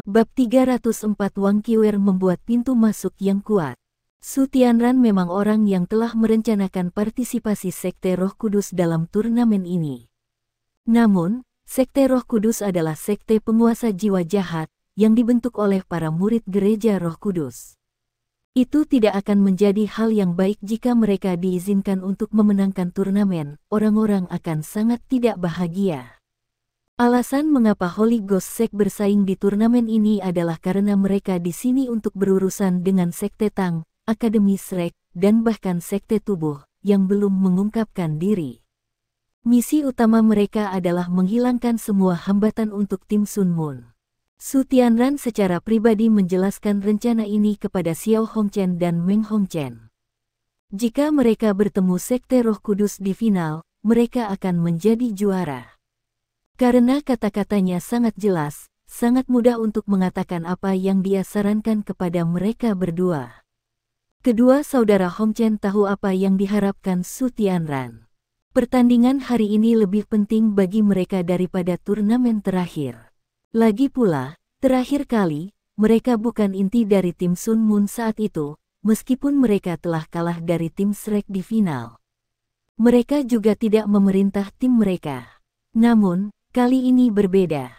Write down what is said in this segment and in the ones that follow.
Bab 304 Wang Qiwer membuat pintu masuk yang kuat. Su Tianran memang orang yang telah merencanakan partisipasi Sekte Roh Kudus dalam turnamen ini. Namun, Sekte Roh Kudus adalah sekte penguasa jiwa jahat yang dibentuk oleh para murid Gereja Roh Kudus. Itu tidak akan menjadi hal yang baik jika mereka diizinkan untuk memenangkan turnamen, orang-orang akan sangat tidak bahagia. Alasan mengapa Holy Ghost Sect bersaing di turnamen ini adalah karena mereka di sini untuk berurusan dengan Sekte Tang, Akademi Shrek, dan bahkan Sekte Tubuh, yang belum mengungkapkan diri. Misi utama mereka adalah menghilangkan semua hambatan untuk tim Sun Moon. Su Tianran secara pribadi menjelaskan rencana ini kepada Xiao Hongchen dan Meng Hongchen. Jika mereka bertemu Sekte Roh Kudus di final, mereka akan menjadi juara. Karena kata-katanya sangat jelas, sangat mudah untuk mengatakan apa yang dia sarankan kepada mereka berdua. Kedua saudara Hongchen tahu apa yang diharapkan Su Tianran. Pertandingan hari ini lebih penting bagi mereka daripada turnamen terakhir. Lagi pula, terakhir kali, mereka bukan inti dari tim Sun Moon saat itu, meskipun mereka telah kalah dari tim Shrek di final. Mereka juga tidak memerintah tim mereka. Namun, kali ini berbeda.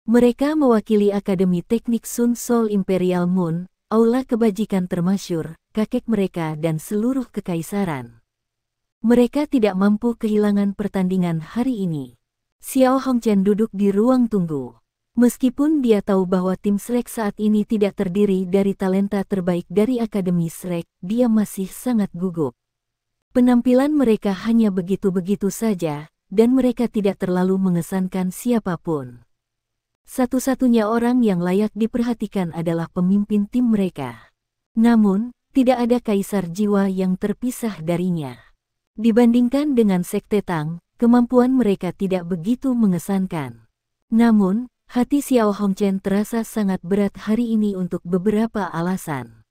Mereka mewakili Akademi Teknik Sun Soul Imperial Moon, aula kebajikan termasyur, kakek mereka dan seluruh kekaisaran. Mereka tidak mampu kehilangan pertandingan hari ini. Xiao Hongchen duduk di ruang tunggu. Meskipun dia tahu bahwa tim Shrek saat ini tidak terdiri dari talenta terbaik dari Akademi Shrek, dia masih sangat gugup. Penampilan mereka hanya begitu-begitu saja, dan mereka tidak terlalu mengesankan siapapun. Satu-satunya orang yang layak diperhatikan adalah pemimpin tim mereka. Namun, tidak ada kaisar jiwa yang terpisah darinya. Dibandingkan dengan Sekte Tang, kemampuan mereka tidak begitu mengesankan. Namun, hati Xiao Hongchen terasa sangat berat hari ini untuk beberapa alasan.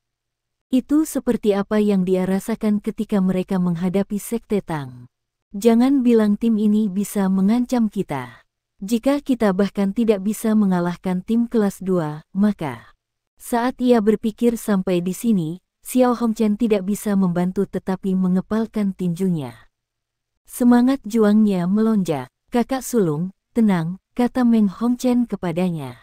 Itu seperti apa yang dia rasakan ketika mereka menghadapi Sekte Tang. Jangan bilang tim ini bisa mengancam kita. Jika kita bahkan tidak bisa mengalahkan tim kelas 2, maka... Saat ia berpikir sampai di sini, Xiao Hongchen tidak bisa membantu tetapi mengepalkan tinjunya. Semangat juangnya melonjak. Kakak sulung, tenang, kata Meng Hongchen kepadanya.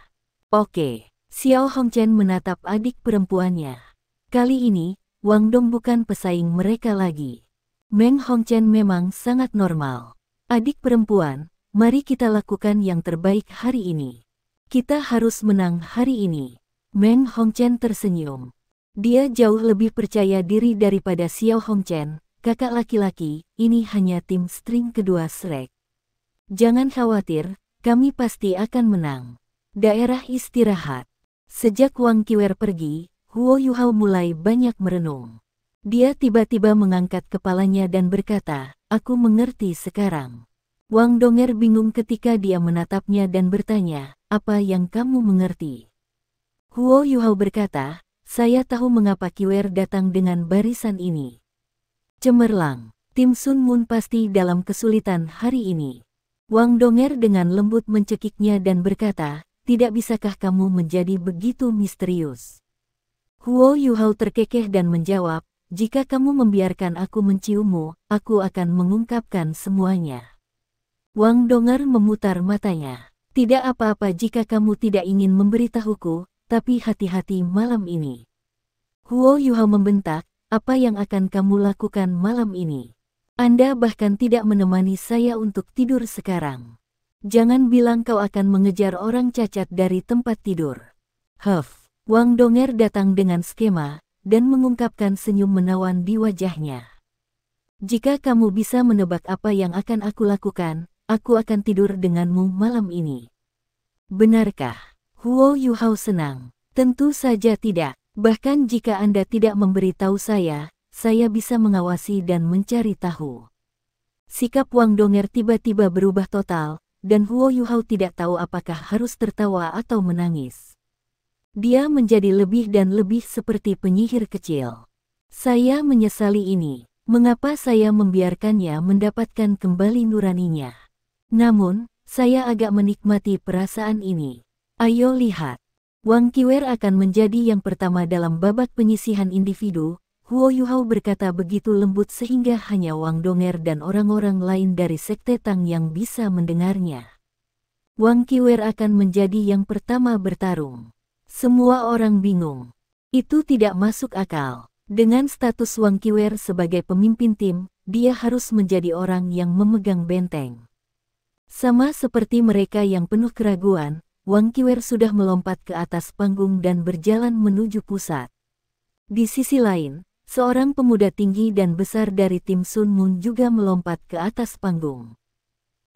Oke, Xiao Hongchen menatap adik perempuannya. Kali ini, Wang Dong bukan pesaing mereka lagi. Meng Hongchen memang sangat normal. Adik perempuan, mari kita lakukan yang terbaik hari ini. Kita harus menang hari ini. Meng Hongchen tersenyum. Dia jauh lebih percaya diri daripada Xiao Hongchen, kakak laki-laki, ini hanya tim string kedua Shrek. Jangan khawatir, kami pasti akan menang. Daerah istirahat. Sejak Wang Qiwer pergi, Huo Yuhao mulai banyak merenung. Dia tiba-tiba mengangkat kepalanya dan berkata, aku mengerti sekarang. Wang Donger bingung ketika dia menatapnya dan bertanya, apa yang kamu mengerti? Huo Yuhao berkata, saya tahu mengapa Qiwer datang dengan barisan ini. Cemerlang, tim Sun Moon pasti dalam kesulitan hari ini. Wang Donger dengan lembut mencekiknya dan berkata, tidak bisakah kamu menjadi begitu misterius? Huo Yuhao terkekeh dan menjawab, jika kamu membiarkan aku menciummu, aku akan mengungkapkan semuanya. Wang Donger memutar matanya. Tidak apa-apa jika kamu tidak ingin memberitahuku, tapi hati-hati malam ini. Huo Yuhao membentak, apa yang akan kamu lakukan malam ini? Anda bahkan tidak menemani saya untuk tidur sekarang. Jangan bilang kau akan mengejar orang cacat dari tempat tidur. Huff, Wang Donger datang dengan skema, dan mengungkapkan senyum menawan di wajahnya. Jika kamu bisa menebak apa yang akan aku lakukan, aku akan tidur denganmu malam ini. Benarkah? Huo Yuhao senang. Tentu saja tidak. Bahkan jika Anda tidak memberitahu saya bisa mengawasi dan mencari tahu. Sikap Wang Donger tiba-tiba berubah total, dan Huo Yuhao tidak tahu apakah harus tertawa atau menangis. Dia menjadi lebih dan lebih seperti penyihir kecil. Saya menyesali ini. Mengapa saya membiarkannya mendapatkan kembali nuraninya? Namun, saya agak menikmati perasaan ini. Ayo lihat. Wang Qiwer akan menjadi yang pertama dalam babak penyisihan individu, Huo Yuhao berkata begitu lembut sehingga hanya Wang Donger dan orang-orang lain dari Sekte Tang yang bisa mendengarnya. Wang Qiwer akan menjadi yang pertama bertarung. Semua orang bingung. Itu tidak masuk akal. Dengan status Wang Qiwer sebagai pemimpin tim, dia harus menjadi orang yang memegang benteng. Sama seperti mereka yang penuh keraguan, Wang Qiwer sudah melompat ke atas panggung dan berjalan menuju pusat. Di sisi lain, seorang pemuda tinggi dan besar dari tim Sun Moon juga melompat ke atas panggung.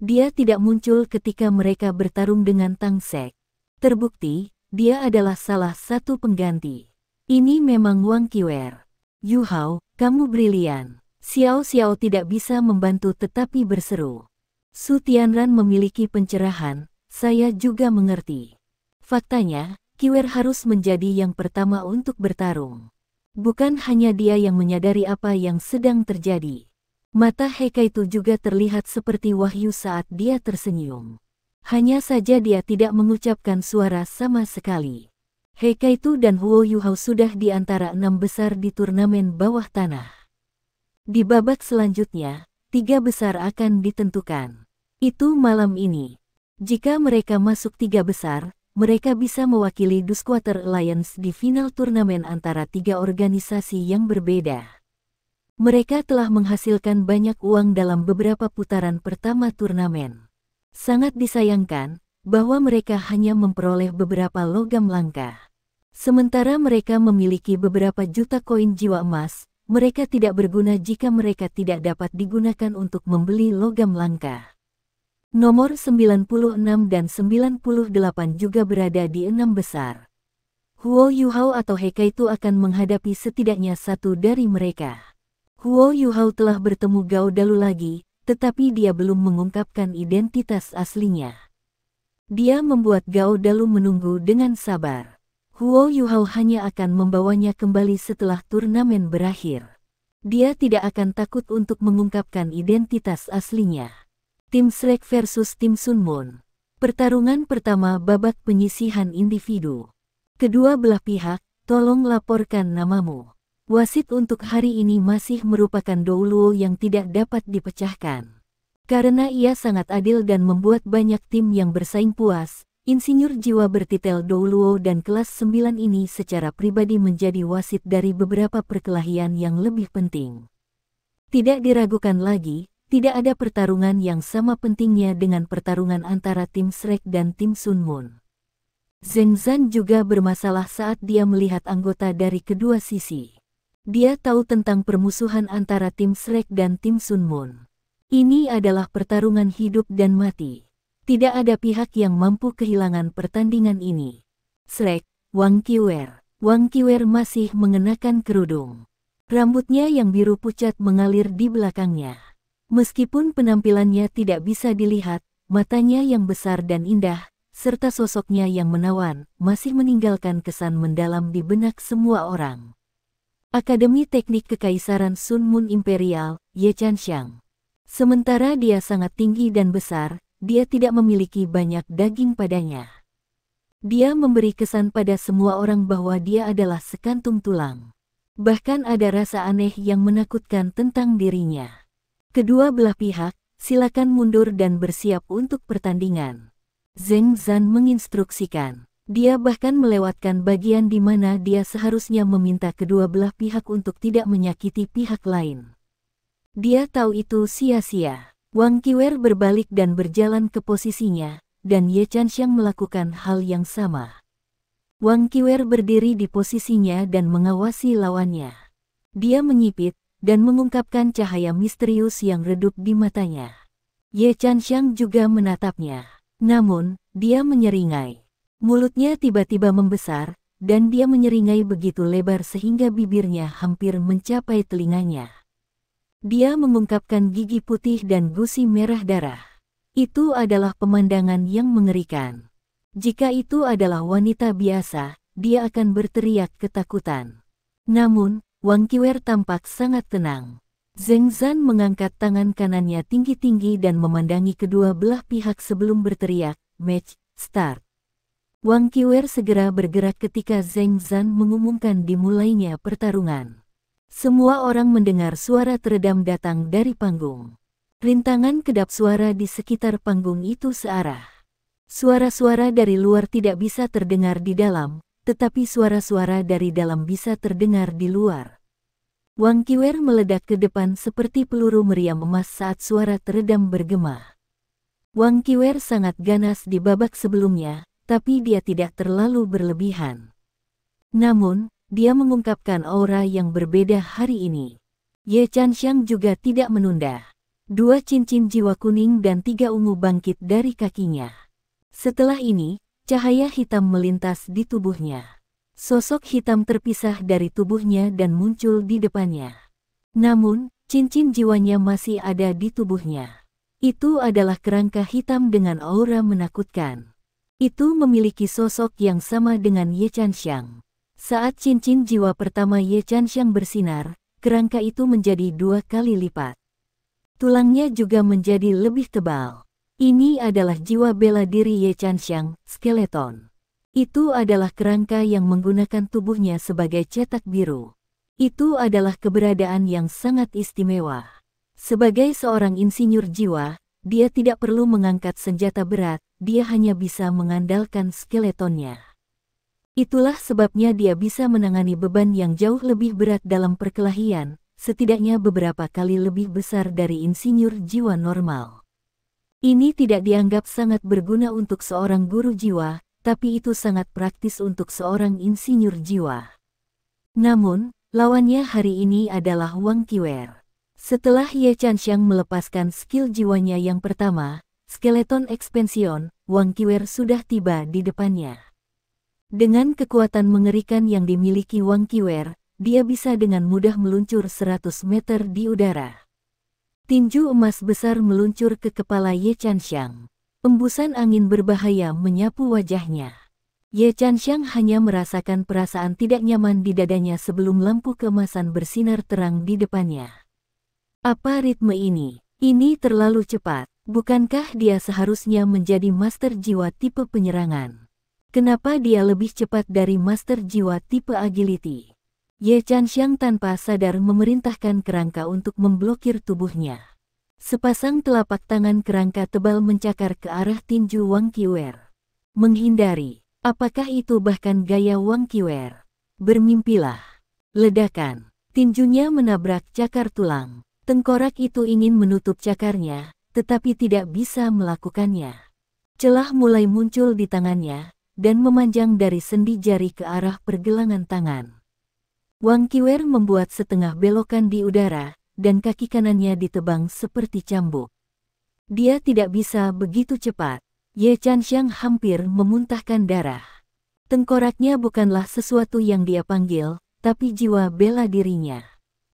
Dia tidak muncul ketika mereka bertarung dengan Tang Sek. Terbukti, dia adalah salah satu pengganti. Ini memang Wang Qiwer. Yu Hao, kamu brilian. Xiao Xiao tidak bisa membantu tetapi berseru. Su Tianran memiliki pencerahan, saya juga mengerti. Faktanya, Qiwer harus menjadi yang pertama untuk bertarung. Bukan hanya dia yang menyadari apa yang sedang terjadi. Mata Hekaitu juga terlihat seperti wahyu saat dia tersenyum. Hanya saja dia tidak mengucapkan suara sama sekali. Hekaitu dan Huo Yuhao sudah di antara 6 besar di turnamen bawah tanah. Di babak selanjutnya, 3 besar akan ditentukan. Itu malam ini. Jika mereka masuk 3 besar, mereka bisa mewakili Dusquater Alliance di final turnamen antara 3 organisasi yang berbeda. Mereka telah menghasilkan banyak uang dalam beberapa putaran pertama turnamen. Sangat disayangkan bahwa mereka hanya memperoleh beberapa logam langka. Sementara mereka memiliki beberapa juta koin jiwa emas, mereka tidak berguna jika mereka tidak dapat digunakan untuk membeli logam langka. Nomor 96 dan 98 juga berada di 6 besar. Huo Yuhao atau Hekaitu akan menghadapi setidaknya satu dari mereka. Huo Yuhao telah bertemu Gao Dalu lagi, tetapi dia belum mengungkapkan identitas aslinya. Dia membuat Gao Dalu menunggu dengan sabar. Huo Yuhao hanya akan membawanya kembali setelah turnamen berakhir. Dia tidak akan takut untuk mengungkapkan identitas aslinya. Tim Shrek versus Tim Sun Moon. Pertarungan pertama babak penyisihan individu. Kedua belah pihak, tolong laporkan namamu. Wasit untuk hari ini masih merupakan Dou Luo yang tidak dapat dipecahkan. Karena ia sangat adil dan membuat banyak tim yang bersaing puas, insinyur jiwa bertitel Dou Luo dan kelas 9 ini secara pribadi menjadi wasit dari beberapa perkelahian yang lebih penting. Tidak diragukan lagi, tidak ada pertarungan yang sama pentingnya dengan pertarungan antara tim Shrek dan tim Sun Moon. Zheng Zan juga bermasalah saat dia melihat anggota dari kedua sisi. Dia tahu tentang permusuhan antara tim Shrek dan tim Sun Moon. Ini adalah pertarungan hidup dan mati. Tidak ada pihak yang mampu kehilangan pertandingan ini. Shrek, Wang Qiwer. Wang Qiwer masih mengenakan kerudung. Rambutnya yang biru pucat mengalir di belakangnya. Meskipun penampilannya tidak bisa dilihat, matanya yang besar dan indah, serta sosoknya yang menawan, masih meninggalkan kesan mendalam di benak semua orang. Akademi Teknik Kekaisaran Sun Moon Imperial, Ye Chanxiang. Sementara dia sangat tinggi dan besar, dia tidak memiliki banyak daging padanya. Dia memberi kesan pada semua orang bahwa dia adalah sekantung tulang. Bahkan ada rasa aneh yang menakutkan tentang dirinya. Kedua belah pihak, silakan mundur dan bersiap untuk pertandingan. Zheng Zan menginstruksikan. Dia bahkan melewatkan bagian di mana dia seharusnya meminta kedua belah pihak untuk tidak menyakiti pihak lain. Dia tahu itu sia-sia. Wang Qiwer berbalik dan berjalan ke posisinya, dan Ye Chanxiang melakukan hal yang sama. Wang Qiwer berdiri di posisinya dan mengawasi lawannya. Dia menyipit dan mengungkapkan cahaya misterius yang redup di matanya. Ye Chanxiang juga menatapnya. Namun, dia menyeringai. Mulutnya tiba-tiba membesar, dan dia menyeringai begitu lebar sehingga bibirnya hampir mencapai telinganya. Dia mengungkapkan gigi putih dan gusi merah darah. Itu adalah pemandangan yang mengerikan. Jika itu adalah wanita biasa, dia akan berteriak ketakutan. Namun, Wang Qiwer tampak sangat tenang. Zheng Zan mengangkat tangan kanannya tinggi-tinggi dan memandangi kedua belah pihak sebelum berteriak, "Match, start." Wang Qiwer segera bergerak ketika Zheng Zan mengumumkan dimulainya pertarungan. Semua orang mendengar suara teredam datang dari panggung. Rintangan kedap suara di sekitar panggung itu searah. Suara-suara dari luar tidak bisa terdengar di dalam, tetapi suara-suara dari dalam bisa terdengar di luar. Wang Qiwer meledak ke depan seperti peluru meriam emas saat suara teredam bergema. Wang Qiwer sangat ganas di babak sebelumnya, tapi dia tidak terlalu berlebihan. Namun, dia mengungkapkan aura yang berbeda hari ini. Ye Chanxiang juga tidak menunda. 2 cincin jiwa kuning dan 3 ungu bangkit dari kakinya. Setelah ini, cahaya hitam melintas di tubuhnya. Sosok hitam terpisah dari tubuhnya dan muncul di depannya. Namun, cincin jiwanya masih ada di tubuhnya. Itu adalah kerangka hitam dengan aura menakutkan. Itu memiliki sosok yang sama dengan Ye Chanxiang. Saat cincin jiwa pertama Ye Chanxiang bersinar, kerangka itu menjadi 2 kali lipat. Tulangnya juga menjadi lebih tebal. Ini adalah jiwa bela diri Ye Chanxiang, skeleton. Itu adalah kerangka yang menggunakan tubuhnya sebagai cetak biru. Itu adalah keberadaan yang sangat istimewa. Sebagai seorang insinyur jiwa, dia tidak perlu mengangkat senjata berat, dia hanya bisa mengandalkan skeletonnya. Itulah sebabnya dia bisa menangani beban yang jauh lebih berat dalam perkelahian, setidaknya beberapa kali lebih besar dari insinyur jiwa normal. Ini tidak dianggap sangat berguna untuk seorang guru jiwa, tapi itu sangat praktis untuk seorang insinyur jiwa. Namun, lawannya hari ini adalah Wang Qiwer. Setelah Ye Chanxiang melepaskan skill jiwanya yang pertama, skeleton ekspansion, Wang Qiwer sudah tiba di depannya. Dengan kekuatan mengerikan yang dimiliki Wang Qiwer, dia bisa dengan mudah meluncur 100 meter di udara. Tinju emas besar meluncur ke kepala Ye Chanxiang. Embusan angin berbahaya menyapu wajahnya. Ye Chanxiang hanya merasakan perasaan tidak nyaman di dadanya sebelum lampu keemasan bersinar terang di depannya. Apa ritme ini? Ini terlalu cepat. Bukankah dia seharusnya menjadi master jiwa tipe penyerangan? Kenapa dia lebih cepat dari master jiwa tipe agility? Ye Chanxiang tanpa sadar memerintahkan kerangka untuk memblokir tubuhnya. Sepasang telapak tangan kerangka tebal mencakar ke arah tinju Wang Qiwer. Menghindari. Apakah itu bahkan gaya Wang Qiwer? Bermimpilah. Ledakan. Tinjunya menabrak cakar tulang. Tengkorak itu ingin menutup cakarnya, tetapi tidak bisa melakukannya. Celah mulai muncul di tangannya, dan memanjang dari sendi jari ke arah pergelangan tangan. Wang Qiwer membuat setengah belokan di udara, dan kaki kanannya ditebang seperti cambuk. Dia tidak bisa begitu cepat. Ye Chanxiang hampir memuntahkan darah. Tengkoraknya bukanlah sesuatu yang dia panggil, tapi jiwa bela dirinya.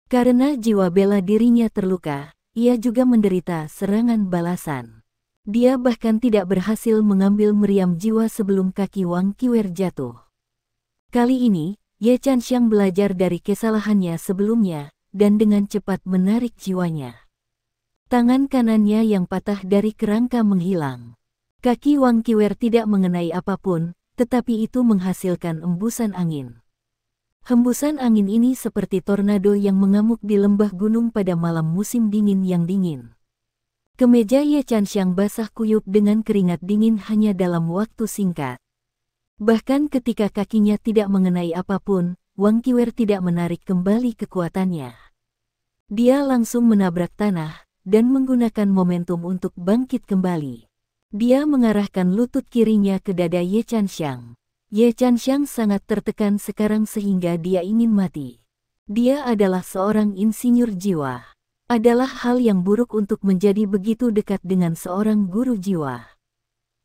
Karena jiwa bela dirinya terluka, ia juga menderita serangan balasan. Dia bahkan tidak berhasil mengambil meriam jiwa sebelum kaki Wang Qiwer jatuh. Kali ini, Ye Chanxiang belajar dari kesalahannya sebelumnya, dan dengan cepat menarik jiwanya. Tangan kanannya yang patah dari kerangka menghilang. Kaki Wang Qiwer tidak mengenai apapun, tetapi itu menghasilkan embusan angin. Hembusan angin ini seperti tornado yang mengamuk di lembah gunung pada malam musim dingin yang dingin. Kemeja Ye Chanxiang basah kuyup dengan keringat dingin hanya dalam waktu singkat. Bahkan ketika kakinya tidak mengenai apapun, Wang Qiwer tidak menarik kembali kekuatannya. Dia langsung menabrak tanah, dan menggunakan momentum untuk bangkit kembali. Dia mengarahkan lutut kirinya ke dada Ye Chanxiang. Ye Chanxiang sangat tertekan sekarang sehingga dia ingin mati. Dia adalah seorang insinyur jiwa. Adalah hal yang buruk untuk menjadi begitu dekat dengan seorang guru jiwa.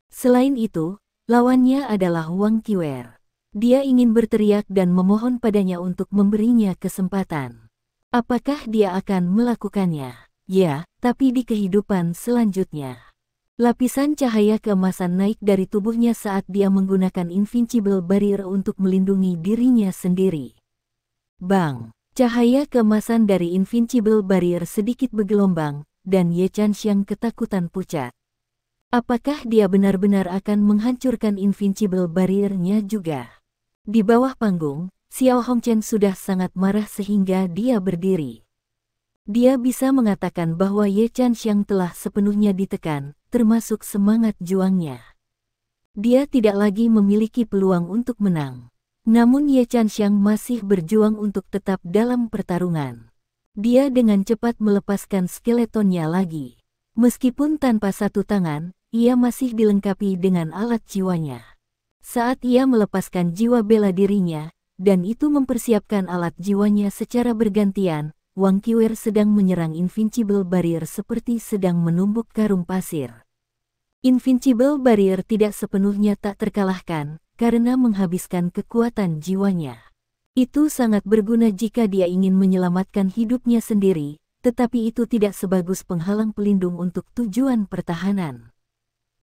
Selain itu, lawannya adalah Wang Qiwer. Dia ingin berteriak dan memohon padanya untuk memberinya kesempatan. Apakah dia akan melakukannya? Ya, tapi di kehidupan selanjutnya. Lapisan cahaya keemasan naik dari tubuhnya saat dia menggunakan Invincible Barrier untuk melindungi dirinya sendiri. Bang! Cahaya keemasan dari Invincible Barrier sedikit bergelombang, dan Ye Chanxiang ketakutan pucat. Apakah dia benar-benar akan menghancurkan Invincible Barrier-nya juga? Di bawah panggung, Xiao Hongchen sudah sangat marah sehingga dia berdiri. Dia bisa mengatakan bahwa Ye Chanxiang telah sepenuhnya ditekan, termasuk semangat juangnya. Dia tidak lagi memiliki peluang untuk menang. Namun Ye Chanxiang masih berjuang untuk tetap dalam pertarungan. Dia dengan cepat melepaskan skeletonnya lagi. Meskipun tanpa satu tangan, ia masih dilengkapi dengan alat jiwanya. Saat ia melepaskan jiwa bela dirinya, dan itu mempersiapkan alat jiwanya secara bergantian, Wang Qiwer sedang menyerang Invincible Barrier seperti sedang menumbuk karung pasir. Invincible Barrier tidak sepenuhnya tak terkalahkan, karena menghabiskan kekuatan jiwanya. Itu sangat berguna jika dia ingin menyelamatkan hidupnya sendiri, tetapi itu tidak sebagus penghalang pelindung untuk tujuan pertahanan.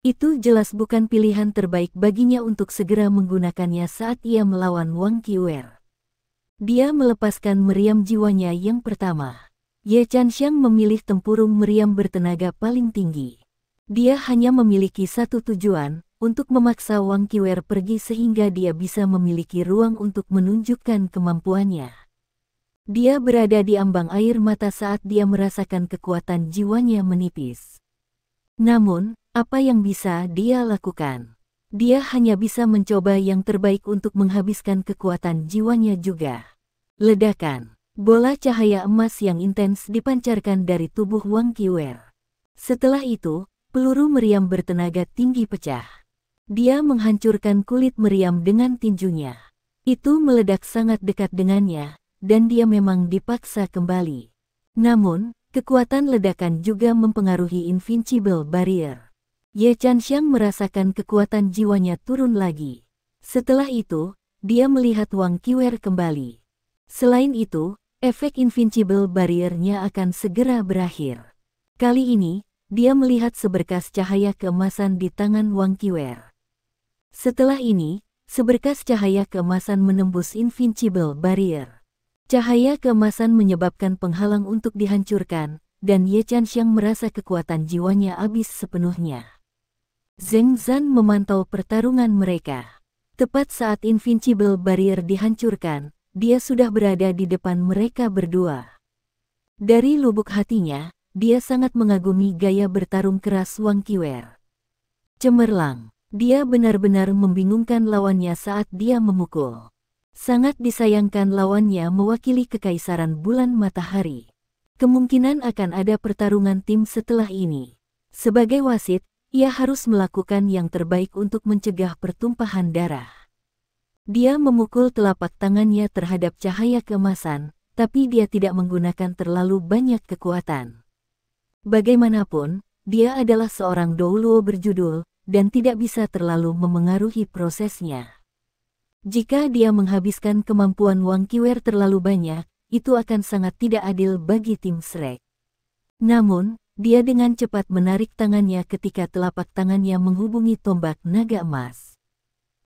Itu jelas bukan pilihan terbaik baginya untuk segera menggunakannya saat ia melawan Wang Qiwer. Dia melepaskan meriam jiwanya yang pertama. Ye Chanxiang memilih tempurung meriam bertenaga paling tinggi. Dia hanya memiliki satu tujuan, untuk memaksa Wang Qiwer pergi sehingga dia bisa memiliki ruang untuk menunjukkan kemampuannya. Dia berada di ambang air mata saat dia merasakan kekuatan jiwanya menipis. Namun, apa yang bisa dia lakukan? Dia hanya bisa mencoba yang terbaik untuk menghabiskan kekuatan jiwanya juga. Ledakan. Bola cahaya emas yang intens dipancarkan dari tubuh Wang Qiwer. Setelah itu, peluru meriam bertenaga tinggi pecah. Dia menghancurkan kulit meriam dengan tinjunya. Itu meledak sangat dekat dengannya, dan dia memang dipaksa kembali. Namun, kekuatan ledakan juga mempengaruhi Invincible Barrier. Ye Chanxiang merasakan kekuatan jiwanya turun lagi. Setelah itu, dia melihat Wang Qiwer kembali. Selain itu, efek Invincible Barrier-nya akan segera berakhir. Kali ini, dia melihat seberkas cahaya keemasan di tangan Wang Qiwer. Setelah ini, seberkas cahaya keemasan menembus Invincible Barrier. Cahaya keemasan menyebabkan penghalang untuk dihancurkan, dan Ye Chanxiang merasa kekuatan jiwanya habis sepenuhnya. Zheng Zan memantau pertarungan mereka. Tepat saat Invincible Barrier dihancurkan, dia sudah berada di depan mereka berdua. Dari lubuk hatinya, dia sangat mengagumi gaya bertarung keras Wang Qiwer. Cemerlang, dia benar-benar membingungkan lawannya saat dia memukul. Sangat disayangkan lawannya mewakili Kekaisaran Bulan Matahari. Kemungkinan akan ada pertarungan tim setelah ini. Sebagai wasit, ia harus melakukan yang terbaik untuk mencegah pertumpahan darah. Dia memukul telapak tangannya terhadap cahaya keemasan, tapi dia tidak menggunakan terlalu banyak kekuatan. Bagaimanapun, dia adalah seorang Douluo berjudul, dan tidak bisa terlalu memengaruhi prosesnya. Jika dia menghabiskan kemampuan Wang Qiwer terlalu banyak, itu akan sangat tidak adil bagi tim Shrek. Namun, dia dengan cepat menarik tangannya ketika telapak tangannya menghubungi tombak naga emas.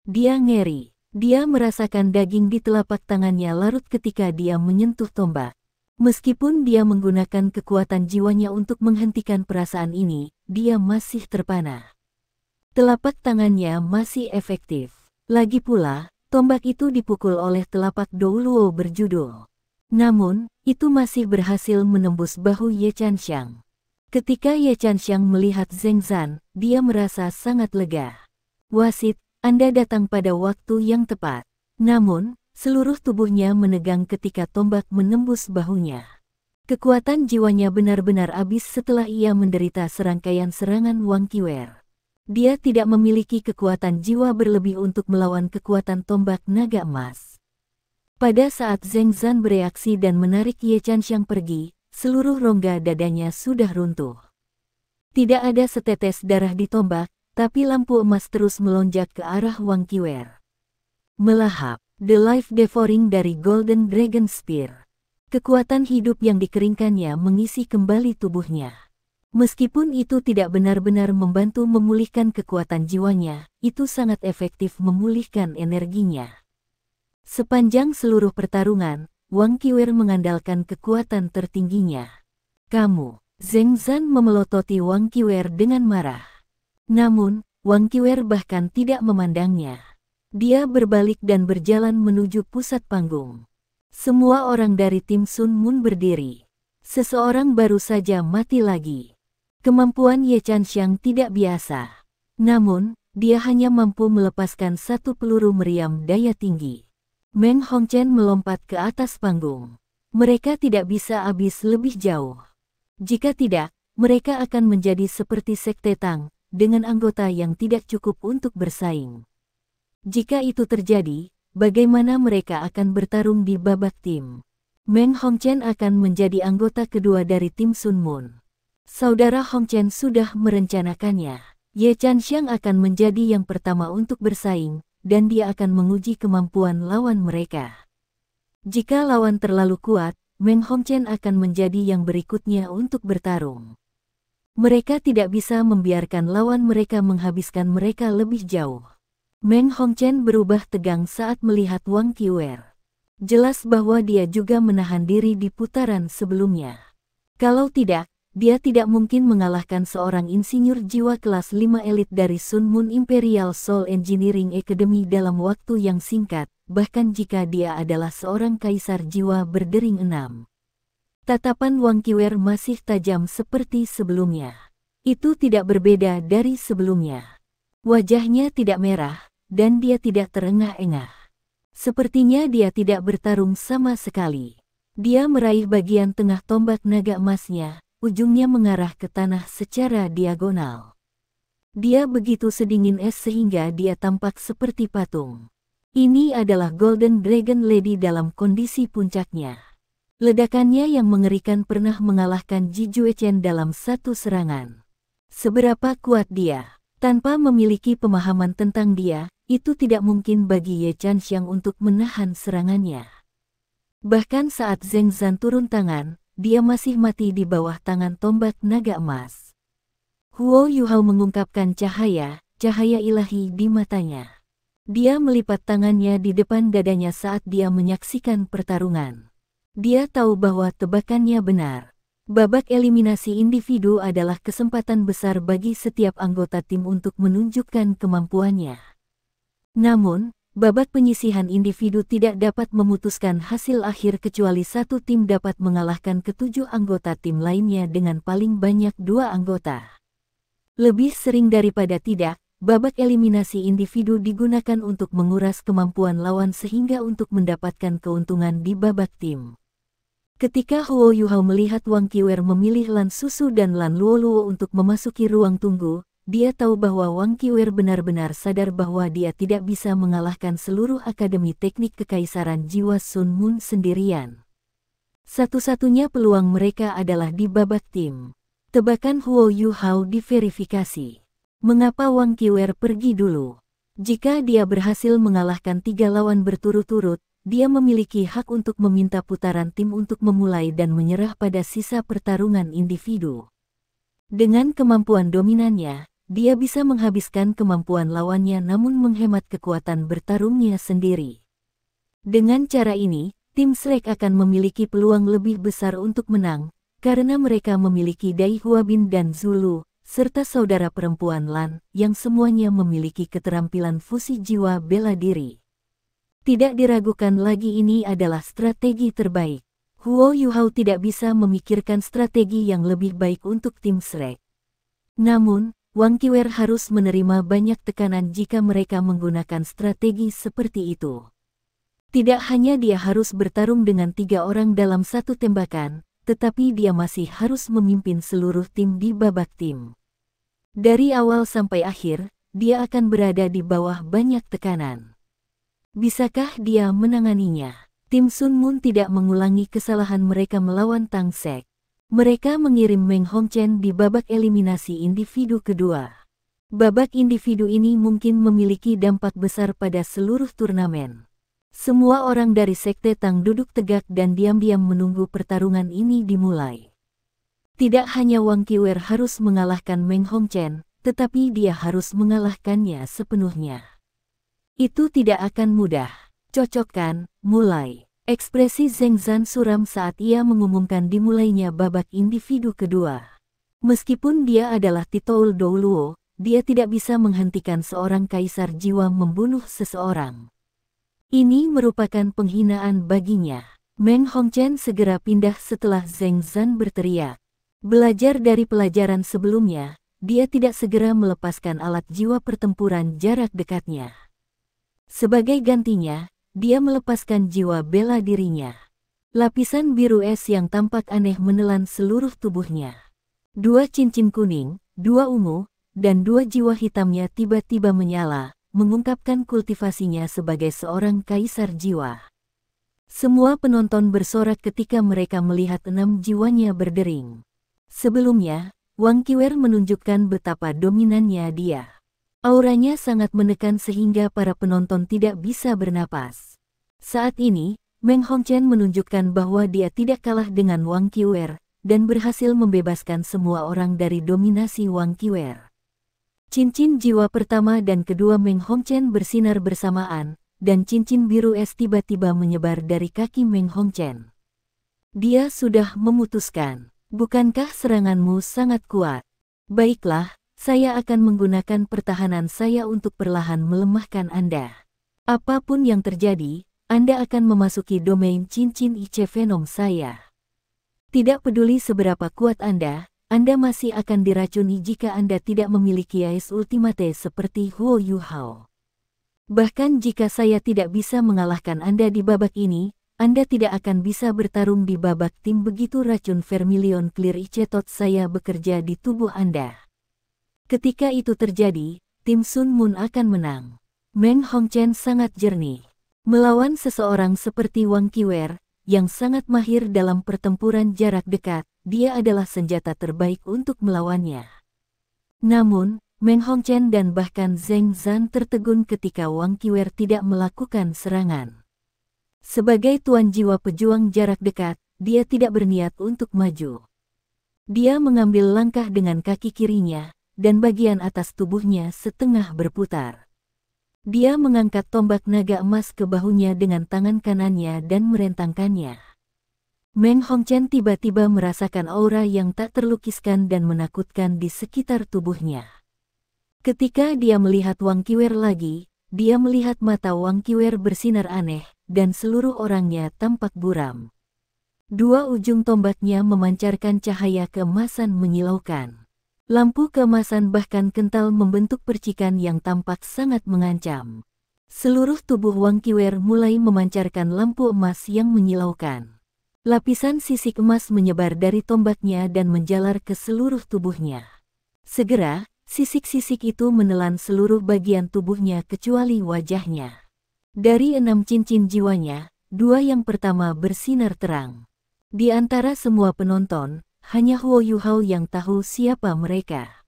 Dia ngeri. Dia merasakan daging di telapak tangannya larut ketika dia menyentuh tombak. Meskipun dia menggunakan kekuatan jiwanya untuk menghentikan perasaan ini, dia masih terpana. Telapak tangannya masih efektif. Lagi pula, tombak itu dipukul oleh telapak Douluo berjudul. Namun, itu masih berhasil menembus bahu Ye Chanxiang. Ketika Ye Chanxiang melihat Zheng Zan, dia merasa sangat lega. Wasit, Anda datang pada waktu yang tepat. Namun, seluruh tubuhnya menegang ketika tombak menembus bahunya. Kekuatan jiwanya benar-benar habis setelah ia menderita serangkaian serangan Wang Qiwer. Dia tidak memiliki kekuatan jiwa berlebih untuk melawan kekuatan tombak naga emas. Pada saat Zheng Zan bereaksi dan menarik Ye Chanxiang pergi, seluruh rongga dadanya sudah runtuh. Tidak ada setetes darah di tombak, tapi lampu emas terus melonjak ke arah Wang Qiwer. Melahap, The Life Devouring dari Golden Dragon Spear. Kekuatan hidup yang dikeringkannya mengisi kembali tubuhnya. Meskipun itu tidak benar-benar membantu memulihkan kekuatan jiwanya, itu sangat efektif memulihkan energinya. Sepanjang seluruh pertarungan, Wang Qiwer mengandalkan kekuatan tertingginya. Kamu, Zheng Zan memelototi Wang Qiwer dengan marah. Namun, Wang Qiwer bahkan tidak memandangnya. Dia berbalik dan berjalan menuju pusat panggung. Semua orang dari tim Sun Moon berdiri. Seseorang baru saja mati lagi. Kemampuan Ye Chanxiang tidak biasa. Namun, dia hanya mampu melepaskan satu peluru meriam daya tinggi. Meng Hongchen melompat ke atas panggung. Mereka tidak bisa habis lebih jauh. Jika tidak, mereka akan menjadi seperti Sekte Tang, dengan anggota yang tidak cukup untuk bersaing. Jika itu terjadi, bagaimana mereka akan bertarung di babak tim? Meng Hongchen akan menjadi anggota kedua dari tim Sun Moon. Saudara Hongchen sudah merencanakannya. Ye Chanxiang akan menjadi yang pertama untuk bersaing, dan dia akan menguji kemampuan lawan mereka. Jika lawan terlalu kuat, Meng Hongchen akan menjadi yang berikutnya untuk bertarung. Mereka tidak bisa membiarkan lawan mereka menghabiskan mereka lebih jauh. Meng Hongchen berubah tegang saat melihat Wang Qiwer. Jelas bahwa dia juga menahan diri di putaran sebelumnya. Kalau tidak, dia tidak mungkin mengalahkan seorang insinyur jiwa kelas 5 elit dari Sun Moon Imperial Soul Engineering Academy dalam waktu yang singkat, bahkan jika dia adalah seorang kaisar jiwa berdering 6. Tatapan Wang Qiwer masih tajam seperti sebelumnya. Itu tidak berbeda dari sebelumnya. Wajahnya tidak merah, dan dia tidak terengah-engah. Sepertinya dia tidak bertarung sama sekali. Dia meraih bagian tengah tombak naga emasnya, ujungnya mengarah ke tanah secara diagonal. Dia begitu sedingin es sehingga dia tampak seperti patung. Ini adalah Golden Dragon Lady dalam kondisi puncaknya. Ledakannya yang mengerikan pernah mengalahkan Ji Juechen dalam satu serangan. Seberapa kuat dia? Tanpa memiliki pemahaman tentang dia, itu tidak mungkin bagi Ye Chanxiang untuk menahan serangannya. Bahkan saat Zheng Zan turun tangan, dia masih mati di bawah tangan tombak naga emas. Huo Yuhao mengungkapkan cahaya ilahi di matanya. Dia melipat tangannya di depan dadanya saat dia menyaksikan pertarungan. Dia tahu bahwa tebakannya benar. Babak eliminasi individu adalah kesempatan besar bagi setiap anggota tim untuk menunjukkan kemampuannya. Namun, babak penyisihan individu tidak dapat memutuskan hasil akhir kecuali satu tim dapat mengalahkan ketujuh anggota tim lainnya dengan paling banyak 2 anggota. Lebih sering daripada tidak, babak eliminasi individu digunakan untuk menguras kemampuan lawan sehingga untuk mendapatkan keuntungan di babak tim. Ketika Huo Yuhao melihat Wang Qiwer memilih Lan Susu dan Lan Luoluo untuk memasuki ruang tunggu, dia tahu bahwa Wang Qiwer benar-benar sadar bahwa dia tidak bisa mengalahkan seluruh Akademi Teknik Kekaisaran Jiwa Sun Moon sendirian. Satu-satunya peluang mereka adalah di babak tim. Tebakan Huo Yuhao diverifikasi. Mengapa Wang Qiwer pergi dulu? Jika dia berhasil mengalahkan 3 lawan berturut-turut, dia memiliki hak untuk meminta putaran tim untuk memulai dan menyerah pada sisa pertarungan individu. Dengan kemampuan dominannya, dia bisa menghabiskan kemampuan lawannya namun menghemat kekuatan bertarungnya sendiri. Dengan cara ini, tim Shrek akan memiliki peluang lebih besar untuk menang, karena mereka memiliki Dai Huabin dan Zulu, serta saudara perempuan Lan, yang semuanya memiliki keterampilan fusi jiwa bela diri. Tidak diragukan lagi ini adalah strategi terbaik. Huo Yuhao tidak bisa memikirkan strategi yang lebih baik untuk tim Shrek. Namun, Wang Qiwer harus menerima banyak tekanan jika mereka menggunakan strategi seperti itu. Tidak hanya dia harus bertarung dengan 3 orang dalam satu tembakan, tetapi dia masih harus memimpin seluruh tim di babak tim. Dari awal sampai akhir, dia akan berada di bawah banyak tekanan. Bisakah dia menanganinya? Tim Sun Moon tidak mengulangi kesalahan mereka melawan Tang Sek. Mereka mengirim Meng Hongchen di babak eliminasi individu kedua. Babak individu ini mungkin memiliki dampak besar pada seluruh turnamen. Semua orang dari Sekte Tang duduk tegak dan diam-diam menunggu pertarungan ini dimulai. Tidak hanya Wang Qiwer harus mengalahkan Meng Hongchen, tetapi dia harus mengalahkannya sepenuhnya. Itu tidak akan mudah. Cocokkan, mulai. Ekspresi Zheng Zan suram saat ia mengumumkan dimulainya babak individu kedua. Meskipun dia adalah Titoul Douluo, dia tidak bisa menghentikan seorang kaisar jiwa membunuh seseorang. Ini merupakan penghinaan baginya. Meng Hongchen segera pindah setelah Zheng Zan berteriak. Belajar dari pelajaran sebelumnya, dia tidak segera melepaskan alat jiwa pertempuran jarak dekatnya. Sebagai gantinya, dia melepaskan jiwa bela dirinya. Lapisan biru es yang tampak aneh menelan seluruh tubuhnya. 2 cincin kuning, 2 ungu, dan 2 jiwa hitamnya tiba-tiba menyala, mengungkapkan kultivasinya sebagai seorang kaisar jiwa. Semua penonton bersorak ketika mereka melihat 6 jiwanya berdering. Sebelumnya, Wang Qiwer menunjukkan betapa dominannya dia. Auranya sangat menekan sehingga para penonton tidak bisa bernapas. Saat ini, Meng Hongchen menunjukkan bahwa dia tidak kalah dengan Wang Qiwer dan berhasil membebaskan semua orang dari dominasi Wang Qiwer. Cincin jiwa pertama dan kedua Meng Hongchen bersinar bersamaan, dan cincin biru es tiba-tiba menyebar dari kaki Meng Hongchen. Dia sudah memutuskan. Bukankah seranganmu sangat kuat? Baiklah, saya akan menggunakan pertahanan saya untuk perlahan melemahkan Anda. Apapun yang terjadi, Anda akan memasuki domain cincin Ice Venom saya. Tidak peduli seberapa kuat Anda masih akan diracuni jika Anda tidak memiliki Ice Ultimate seperti Huo Yuhao. Bahkan jika saya tidak bisa mengalahkan Anda di babak ini, Anda tidak akan bisa bertarung di babak tim begitu racun Vermilion Clear Icetot saya bekerja di tubuh Anda. Ketika itu terjadi, tim Sun Moon akan menang. Meng Hongchen sangat jernih. Melawan seseorang seperti Wang Qiwer, yang sangat mahir dalam pertempuran jarak dekat, dia adalah senjata terbaik untuk melawannya. Namun, Meng Hongchen dan bahkan Zheng Zan tertegun ketika Wang Qiwer tidak melakukan serangan. Sebagai tuan jiwa pejuang jarak dekat, dia tidak berniat untuk maju. Dia mengambil langkah dengan kaki kirinya, dan bagian atas tubuhnya setengah berputar. Dia mengangkat tombak naga emas ke bahunya dengan tangan kanannya dan merentangkannya. Meng Hongchen tiba-tiba merasakan aura yang tak terlukiskan dan menakutkan di sekitar tubuhnya. Ketika dia melihat Wang Qiwer lagi, dia melihat mata Wang Qiwer bersinar aneh, dan seluruh orangnya tampak buram. 2 ujung tombaknya memancarkan cahaya keemasan menyilaukan. Lampu keemasan bahkan kental membentuk percikan yang tampak sangat mengancam. Seluruh tubuh Wang Qiwer mulai memancarkan lampu emas yang menyilaukan. Lapisan sisik emas menyebar dari tombaknya dan menjalar ke seluruh tubuhnya. Segera, sisik-sisik itu menelan seluruh bagian tubuhnya kecuali wajahnya. Dari 6 cincin jiwanya, 2 yang pertama bersinar terang. Di antara semua penonton, hanya Huo Yuhao yang tahu siapa mereka.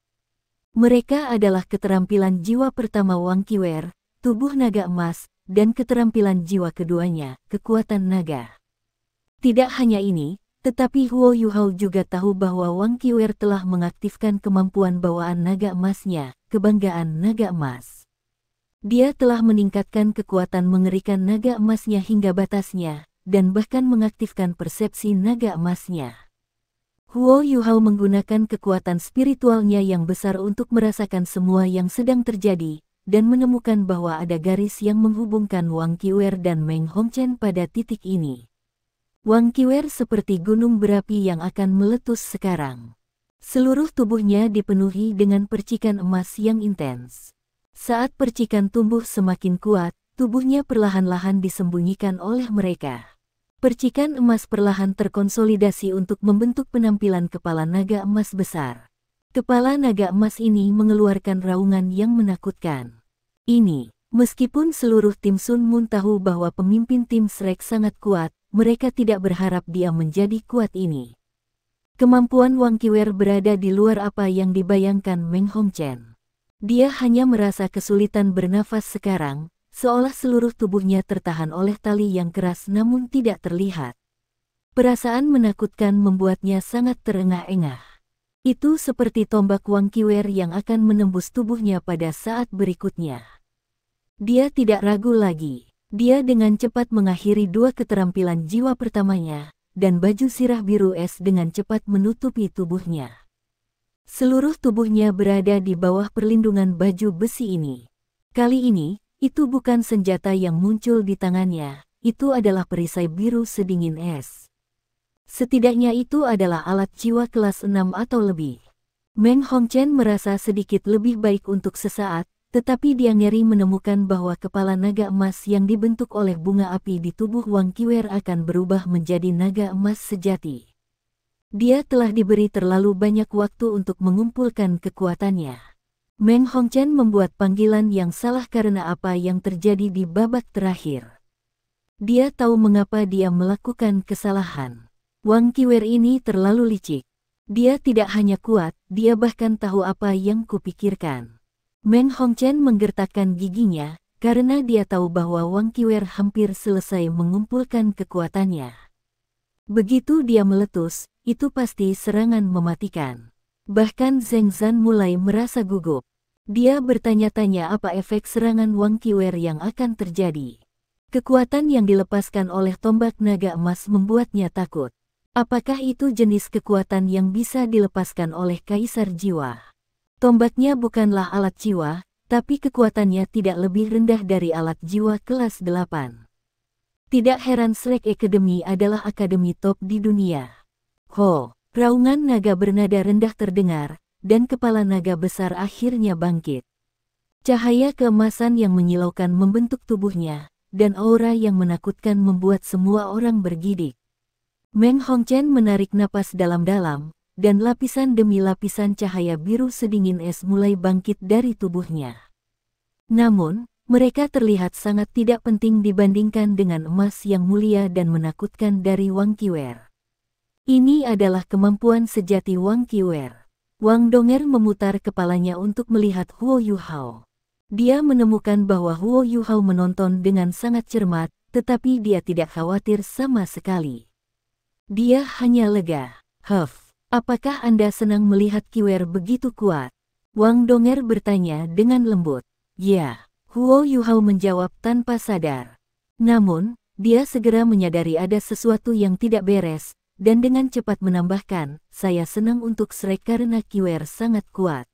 Mereka adalah keterampilan jiwa pertama Wang Qiwer, tubuh naga emas, dan keterampilan jiwa keduanya, kekuatan naga. Tidak hanya ini, tetapi Huo Yuhao juga tahu bahwa Wang Qiwer telah mengaktifkan kemampuan bawaan naga emasnya, kebanggaan naga emas. Dia telah meningkatkan kekuatan mengerikan naga emasnya hingga batasnya, dan bahkan mengaktifkan persepsi naga emasnya. Huo Yuhao menggunakan kekuatan spiritualnya yang besar untuk merasakan semua yang sedang terjadi, dan menemukan bahwa ada garis yang menghubungkan Wang Qiwer dan Meng Hongchen pada titik ini. Wang Qiwer seperti gunung berapi yang akan meletus sekarang. Seluruh tubuhnya dipenuhi dengan percikan emas yang intens. Saat percikan tumbuh semakin kuat, tubuhnya perlahan-lahan disembunyikan oleh mereka. Percikan emas perlahan terkonsolidasi untuk membentuk penampilan kepala naga emas besar. Kepala naga emas ini mengeluarkan raungan yang menakutkan. Ini, meskipun seluruh tim Sun Moon tahu bahwa pemimpin tim Shrek sangat kuat, mereka tidak berharap dia menjadi kuat ini. Kemampuan Wang Qiwer berada di luar apa yang dibayangkan Meng Hongchen. Dia hanya merasa kesulitan bernafas sekarang, seolah seluruh tubuhnya tertahan oleh tali yang keras namun tidak terlihat. Perasaan menakutkan membuatnya sangat terengah-engah. Itu seperti tombak Wang Qiwer yang akan menembus tubuhnya pada saat berikutnya. Dia tidak ragu lagi. Dia dengan cepat mengakhiri 2 keterampilan jiwa pertamanya, dan baju sirah biru es dengan cepat menutupi tubuhnya. Seluruh tubuhnya berada di bawah perlindungan baju besi ini. Kali ini, itu bukan senjata yang muncul di tangannya, itu adalah perisai biru sedingin es. Setidaknya itu adalah alat jiwa kelas 6 atau lebih. Meng Hongchen merasa sedikit lebih baik untuk sesaat, tetapi dia ngeri menemukan bahwa kepala naga emas yang dibentuk oleh bunga api di tubuh Wang Qiwer akan berubah menjadi naga emas sejati. Dia telah diberi terlalu banyak waktu untuk mengumpulkan kekuatannya. Meng Hongchen membuat panggilan yang salah karena apa yang terjadi di babak terakhir. Dia tahu mengapa dia melakukan kesalahan. Wang Qiwer ini terlalu licik. Dia tidak hanya kuat, dia bahkan tahu apa yang kupikirkan. Meng Hongchen menggertakkan giginya, karena dia tahu bahwa Wang Qiwer hampir selesai mengumpulkan kekuatannya. Begitu dia meletus, itu pasti serangan mematikan. Bahkan Zheng Zan mulai merasa gugup. Dia bertanya-tanya apa efek serangan Wang Qiwer yang akan terjadi. Kekuatan yang dilepaskan oleh tombak naga emas membuatnya takut. Apakah itu jenis kekuatan yang bisa dilepaskan oleh Kaisar Jiwa? Tombaknya bukanlah alat jiwa, tapi kekuatannya tidak lebih rendah dari alat jiwa kelas 8. Tidak heran Shrek Academy adalah akademi top di dunia. Ho, raungan naga bernada rendah terdengar, dan kepala naga besar akhirnya bangkit. Cahaya keemasan yang menyilaukan membentuk tubuhnya, dan aura yang menakutkan membuat semua orang bergidik. Meng Hongchen menarik napas dalam-dalam, dan lapisan demi lapisan cahaya biru sedingin es mulai bangkit dari tubuhnya. Namun, mereka terlihat sangat tidak penting dibandingkan dengan emas yang mulia dan menakutkan dari Wang Qiwer. Ini adalah kemampuan sejati Wang Qiwer. Wang Donger memutar kepalanya untuk melihat Huo Yuhao. Dia menemukan bahwa Huo Yuhao menonton dengan sangat cermat, tetapi dia tidak khawatir sama sekali. Dia hanya lega. Huff, apakah Anda senang melihat Qiwer begitu kuat? Wang Donger bertanya dengan lembut. Ya. Huo Yuhao menjawab tanpa sadar. Namun, dia segera menyadari ada sesuatu yang tidak beres, dan dengan cepat menambahkan, saya senang untuk Shrek karena Qiwer sangat kuat.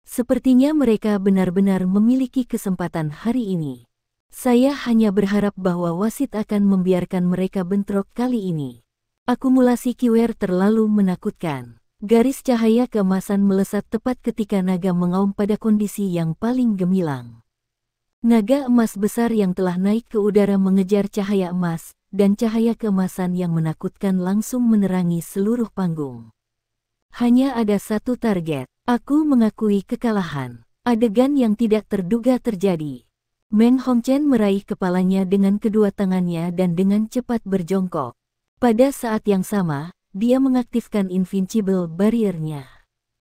Sepertinya mereka benar-benar memiliki kesempatan hari ini. Saya hanya berharap bahwa wasit akan membiarkan mereka bentrok kali ini. Akumulasi Qiwer terlalu menakutkan. Garis cahaya keemasan melesat tepat ketika naga mengaum pada kondisi yang paling gemilang. Naga emas besar yang telah naik ke udara mengejar cahaya emas, dan cahaya keemasan yang menakutkan langsung menerangi seluruh panggung. Hanya ada satu target. Aku mengakui kekalahan. Adegan yang tidak terduga terjadi. Meng Hongchen meraih kepalanya dengan kedua tangannya dan dengan cepat berjongkok. Pada saat yang sama, dia mengaktifkan Invincible Barrier-nya.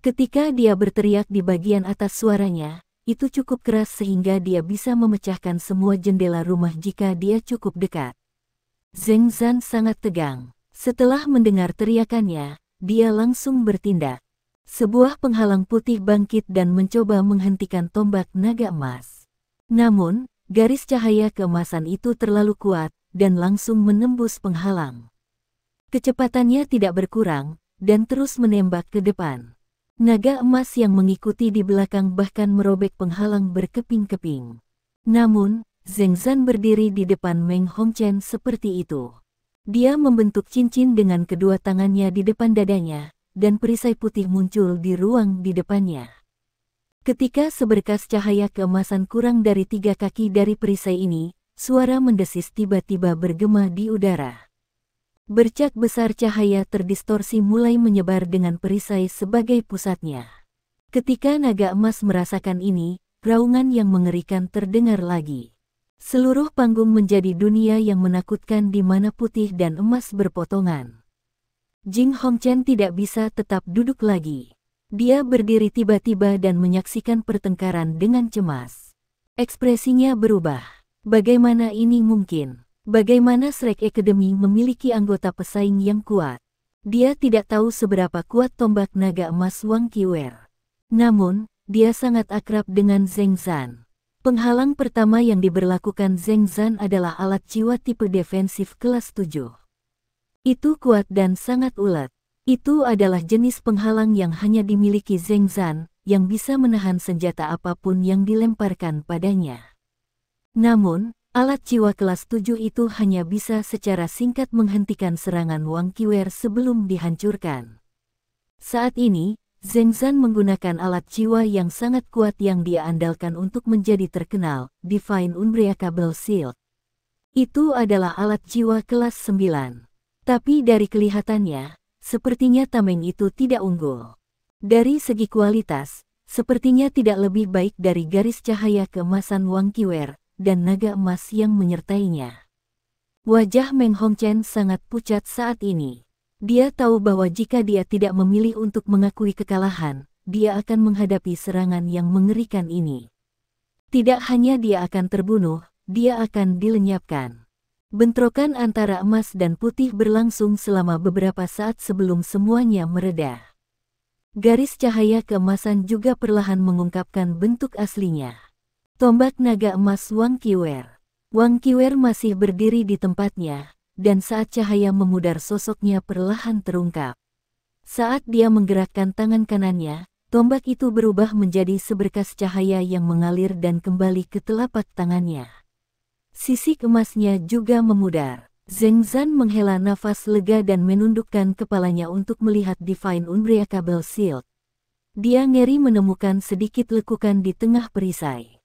Ketika dia berteriak di bagian atas suaranya, itu cukup keras sehingga dia bisa memecahkan semua jendela rumah jika dia cukup dekat. Zheng Zan sangat tegang. Setelah mendengar teriakannya, dia langsung bertindak. Sebuah penghalang putih bangkit dan mencoba menghentikan tombak naga emas. Namun, garis cahaya keemasan itu terlalu kuat, dan langsung menembus penghalang. Kecepatannya tidak berkurang, dan terus menembak ke depan. Naga emas yang mengikuti di belakang bahkan merobek penghalang berkeping-keping. Namun, Zheng Zan berdiri di depan Meng Hongchen seperti itu. Dia membentuk cincin dengan kedua tangannya di depan dadanya, dan perisai putih muncul di ruang di depannya. Ketika seberkas cahaya keemasan kurang dari 3 kaki dari perisai ini, suara mendesis tiba-tiba bergema di udara. Bercak besar cahaya terdistorsi mulai menyebar dengan perisai sebagai pusatnya. Ketika naga emas merasakan ini, raungan yang mengerikan terdengar lagi. Seluruh panggung menjadi dunia yang menakutkan di mana putih dan emas berpotongan. Jing Hongchen tidak bisa tetap duduk lagi. Dia berdiri tiba-tiba dan menyaksikan pertengkaran dengan cemas. Ekspresinya berubah. Bagaimana ini mungkin? Bagaimana Shrek Academy memiliki anggota pesaing yang kuat? Dia tidak tahu seberapa kuat tombak naga emas Wang Qiwer. Namun, dia sangat akrab dengan Zheng Zan. Penghalang pertama yang diberlakukan Zheng Zan adalah alat jiwa tipe defensif kelas 7. Itu kuat dan sangat ulet. Itu adalah jenis penghalang yang hanya dimiliki Zheng Zan, yang bisa menahan senjata apapun yang dilemparkan padanya. Namun, alat jiwa kelas 7 itu hanya bisa secara singkat menghentikan serangan Wang Qiwer sebelum dihancurkan. Saat ini, Zheng Zan menggunakan alat jiwa yang sangat kuat yang dia andalkan untuk menjadi terkenal, Divine Unbreakable Shield. Itu adalah alat jiwa kelas 9. Tapi dari kelihatannya, sepertinya tameng itu tidak unggul. Dari segi kualitas, sepertinya tidak lebih baik dari garis cahaya keemasan Wang Qiwer dan naga emas yang menyertainya. Wajah Meng Hongchen sangat pucat saat ini. Dia tahu bahwa jika dia tidak memilih untuk mengakui kekalahan, dia akan menghadapi serangan yang mengerikan ini. Tidak hanya dia akan terbunuh, dia akan dilenyapkan. Bentrokan antara emas dan putih berlangsung selama beberapa saat sebelum semuanya mereda. Garis cahaya keemasan juga perlahan mengungkapkan bentuk aslinya. Tombak naga emas Wang Qiwer. Wang Qiwer masih berdiri di tempatnya, dan saat cahaya memudar sosoknya perlahan terungkap. Saat dia menggerakkan tangan kanannya, tombak itu berubah menjadi seberkas cahaya yang mengalir dan kembali ke telapak tangannya. Sisik emasnya juga memudar. Zheng Zan menghela nafas lega dan menundukkan kepalanya untuk melihat Divine Unbreakable Shield. Dia ngeri menemukan sedikit lekukan di tengah perisai.